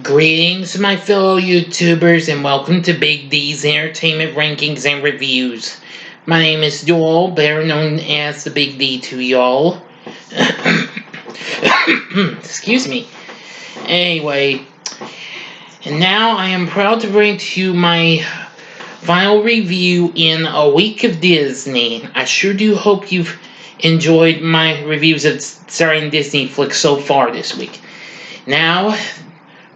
Greetings, my fellow YouTubers, and welcome to Big D's Entertainment Rankings and Reviews. My name is Joel, better known as the Big D to y'all. Excuse me. Anyway, and now I am proud to bring to you my final review in a week of Disney. I sure do hope you've enjoyed my reviews of starring Disney flicks so far this week. Now,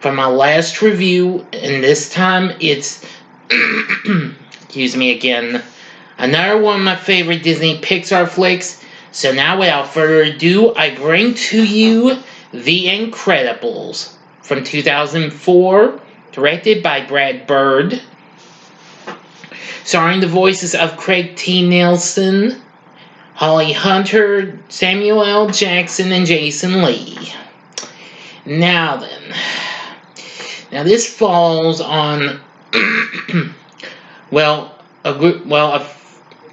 for my last review, and this time it's, excuse me again, another one of my favorite Disney Pixar flicks. So now, without further ado, I bring to you The Incredibles from 2004, directed by Brad Bird, starring the voices of Craig T. Nelson, Holly Hunter, Samuel L. Jackson, and Jason Lee. Now then, this falls on, a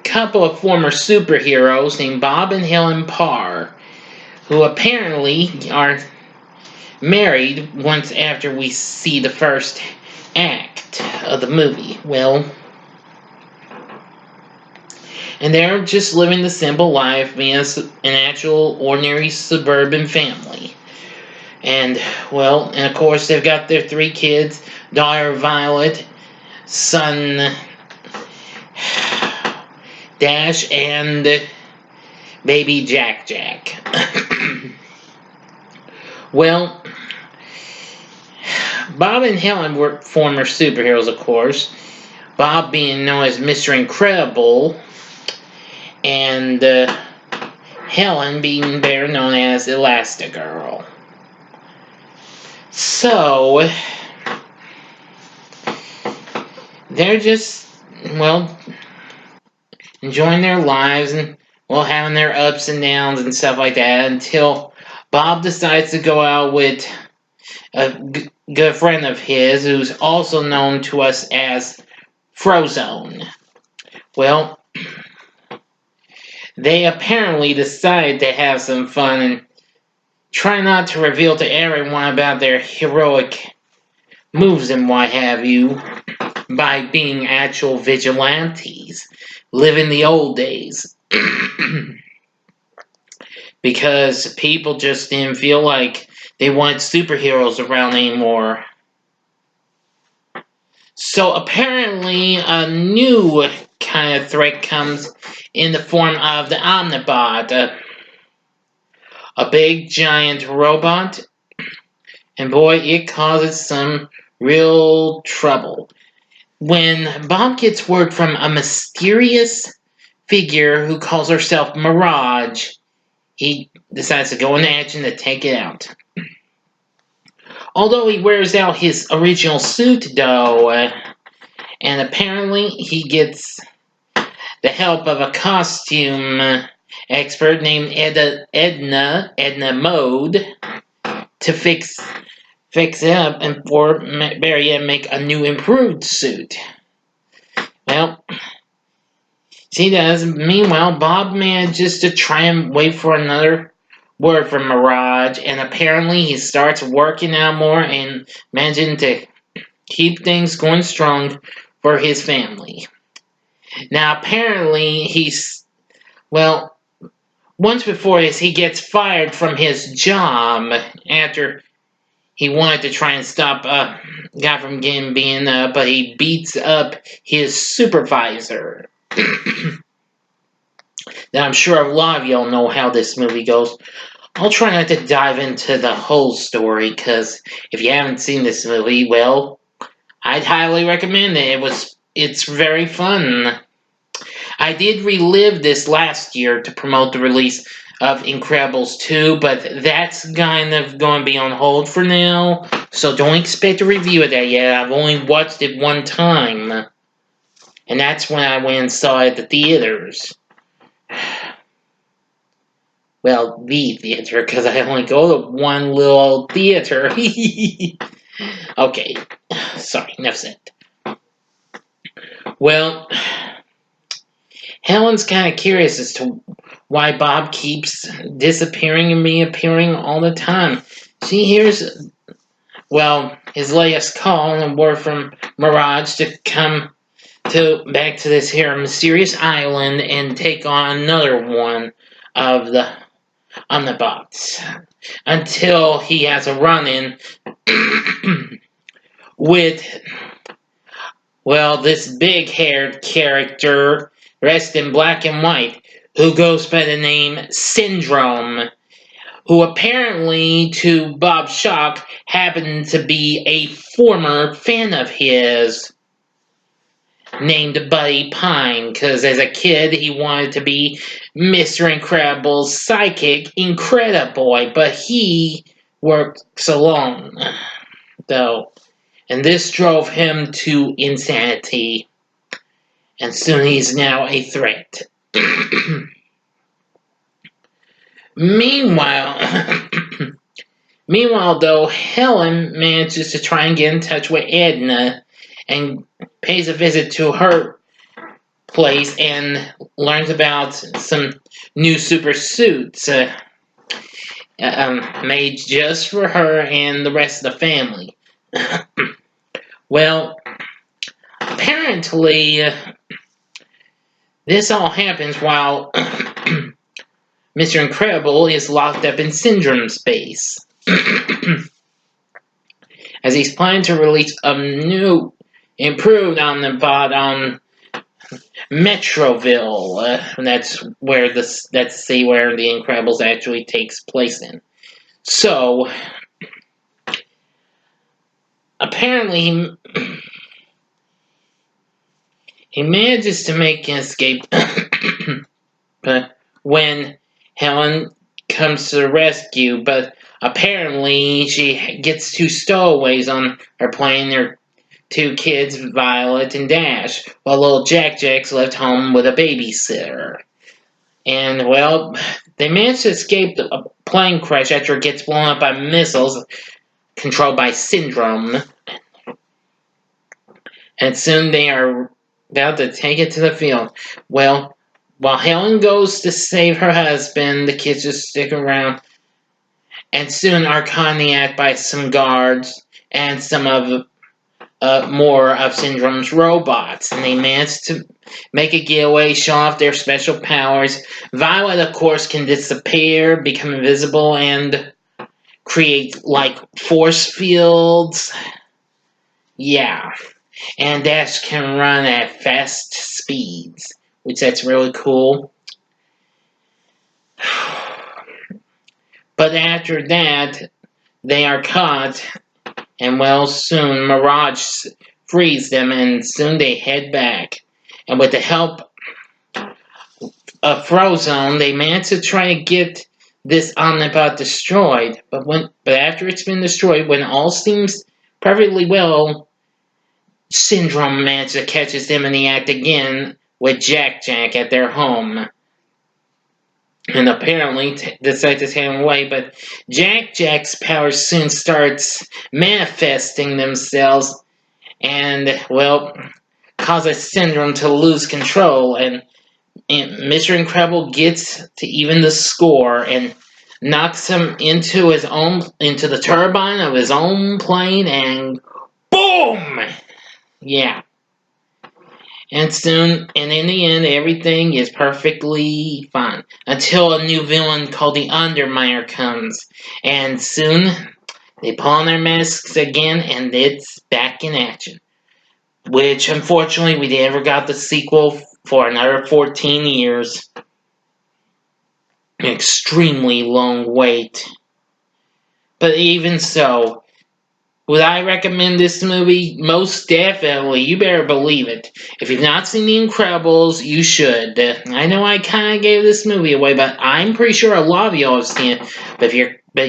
couple of former superheroes named Bob and Helen Parr, who apparently are married once after we see the first act of the movie. And they're just living the simple life, being an actual ordinary suburban family. And of course, they've got their 3 kids, daughter Violet, son Dash, and baby Jack. Bob and Helen were former superheroes, of course. Bob being known as Mr. Incredible, and Helen being better known as Elastigirl. So, they're just, enjoying their lives and, having their ups and downs and stuff like that until Bob decides to go out with a good friend of his who's also known to us as Frozone. They apparently decide to have some fun and try not to reveal to everyone about their heroic moves and what have you by being actual vigilantes, living the old days. Because people just didn't feel like they wanted superheroes around anymore. So apparently a new kind of threat comes in the form of the Omnibot, a big giant robot, and boy, it causes some real trouble. When Bob gets word from a mysterious figure who calls herself Mirage, he decides to go into action to take it out. Although he wears out his original suit, though, and apparently he gets the help of a costume expert named Edna Mode to fix it up and for Barry and make a new improved suit. She does. Meanwhile, Bob manages to try and wait for another word from Mirage, and apparently he starts working out more and managing to keep things going strong for his family. Now, apparently, once before this, he gets fired from his job after he wanted to try and stop a guy from being but he beats up his supervisor. Now, I'm sure a lot of y'all know how this movie goes. I'll try not to dive into the whole story, because if you haven't seen this movie, I'd highly recommend it. It's very fun. I did relive this last year to promote the release of Incredibles 2, but that's kind of going to be on hold for now, so don't expect a review of that yet. I've only watched it one time, and that's when I went and saw it at the theaters. The theater, because I only go to one little theater. Okay, sorry, enough said. Helen's kind of curious as to why Bob keeps disappearing and reappearing all the time. She hears well, his latest call and word from Mirage to come to back to this here mysterious island and take on another one of the Omnibots until he has a run-in with, well, this big-haired character dressed in black and white who goes by the name Syndrome, who apparently, to Bob's shock, happened to be a former fan of his named Buddy Pine, because as a kid he wanted to be Mr. Incredible's psychic Incrediboy, but he works alone, though, and this drove him to insanity, and soon he's now a threat. Meanwhile, though, Helen manages to try and get in touch with Edna and pays a visit to her place and learns about some new super suits made just for her and the rest of the family. Well, apparently, this all happens while Mr. Incredible is locked up in Syndrome space. As he's planning to release a new, improved Omnibot on Metroville. That's where the Incredibles actually takes place in. So, apparently, he manages to make an escape, but when Helen comes to the rescue, but apparently she gets two stowaways on her plane. Their two kids, Violet and Dash, while little Jack's left home with a babysitter. And, well, they manage to escape a plane crash after it gets blown up by missiles controlled by Syndrome. And soon they are about to take it to the field. Well, while Helen goes to save her husband, the kids just stick around and soon are caught by some guards and some of more of Syndrome's robots, and they manage to make a getaway, show off their special powers. Violet, of course, can disappear, become invisible, and create, like, force fields. Yeah. And Dash can run at fast speeds, which that's really cool. But after that, they are caught, and well, soon Mirage frees them, and soon they head back. And with the help of Frozone, they manage to try to get this Omnibot destroyed. But after it's been destroyed, when all seems perfectly well, Syndrome manages to catches them in the act again with Jack at their home. And apparently decides to take him away, but Jack's powers soon starts manifesting themselves and, well, causes Syndrome to lose control, and Mr. Incredible gets to even the score and knocks him into the turbine of his own plane, and boom! Yeah. And in the end, everything is perfectly fine. Until a new villain called the Underminer comes. And soon, they put on their masks again, and it's back in action. Which, unfortunately, we never got the sequel for another 14 years. An extremely long wait. But even so, would I recommend this movie? Most definitely. You better believe it. If you've not seen The Incredibles, you should. I know I kind of gave this movie away, but I'm pretty sure a lot of y'all have seen it. But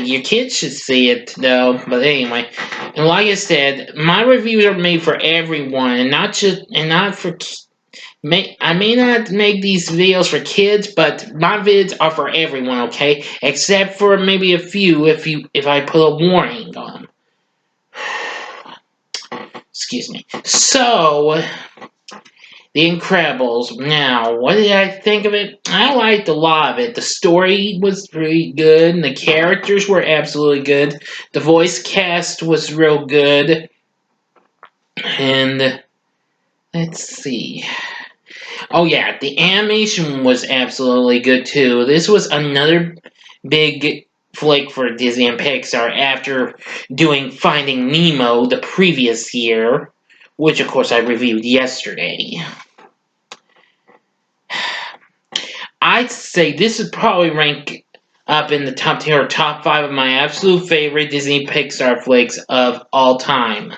your kids should see it, though. But anyway, and like I said, my reviews are made for everyone, and not for. I may not make these videos for kids, but my vids are for everyone. Okay, except for maybe a few if I put a warning on them. Excuse me. So, The Incredibles. Now, what did I think of it? I liked a lot of it. The story was pretty good, and the characters were absolutely good. The voice cast was real good. And let's see. Oh yeah, the animation was absolutely good too. This was another big flick for Disney and Pixar after doing Finding Nemo the previous year, which of course I reviewed yesterday. I'd say this would probably rank up in the top 10 or top 5 of my absolute favorite Disney Pixar flicks of all time.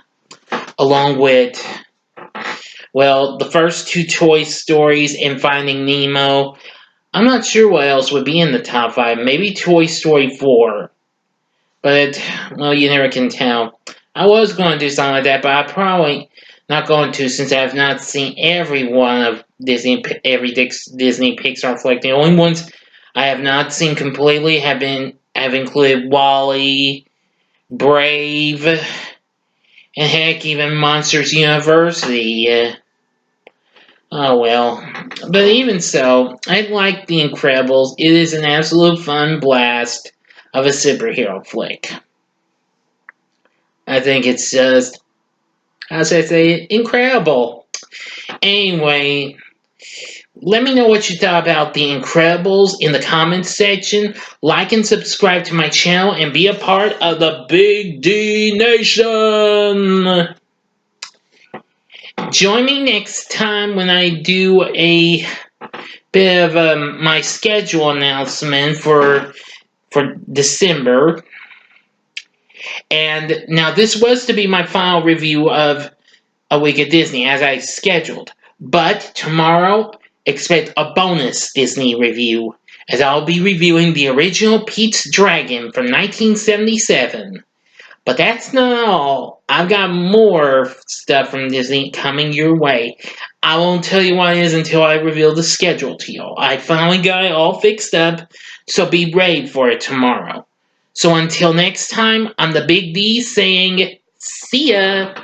Along with, well, the first two Toy Stories and Finding Nemo. I'm not sure what else would be in the top 5. Maybe Toy Story 4. But, well, you never can tell. I was going to do something like that, but I'm probably not going to since I have not seen every one of every Disney Pixar flick. The only ones I have not seen completely have included Wall-E, Brave, and heck, even Monsters University. Oh well. But even so, I like The Incredibles. It is an absolute fun blast of a superhero flick. I think it's just, how should I say it, incredible. Anyway, let me know what you thought about The Incredibles in the comments section. Like and subscribe to my channel and be a part of the Big D Nation. Join me next time when I do a bit of my schedule announcement for December. And now this was to be my final review of A Week at Disney as I scheduled. But tomorrow, expect a bonus Disney review as I'll be reviewing the original Pete's Dragon from 1977. But that's not all. I've got more stuff from Disney coming your way. I won't tell you what it is until I reveal the schedule to y'all. I finally got it all fixed up, so be ready for it tomorrow. So until next time, I'm the Big D saying, see ya!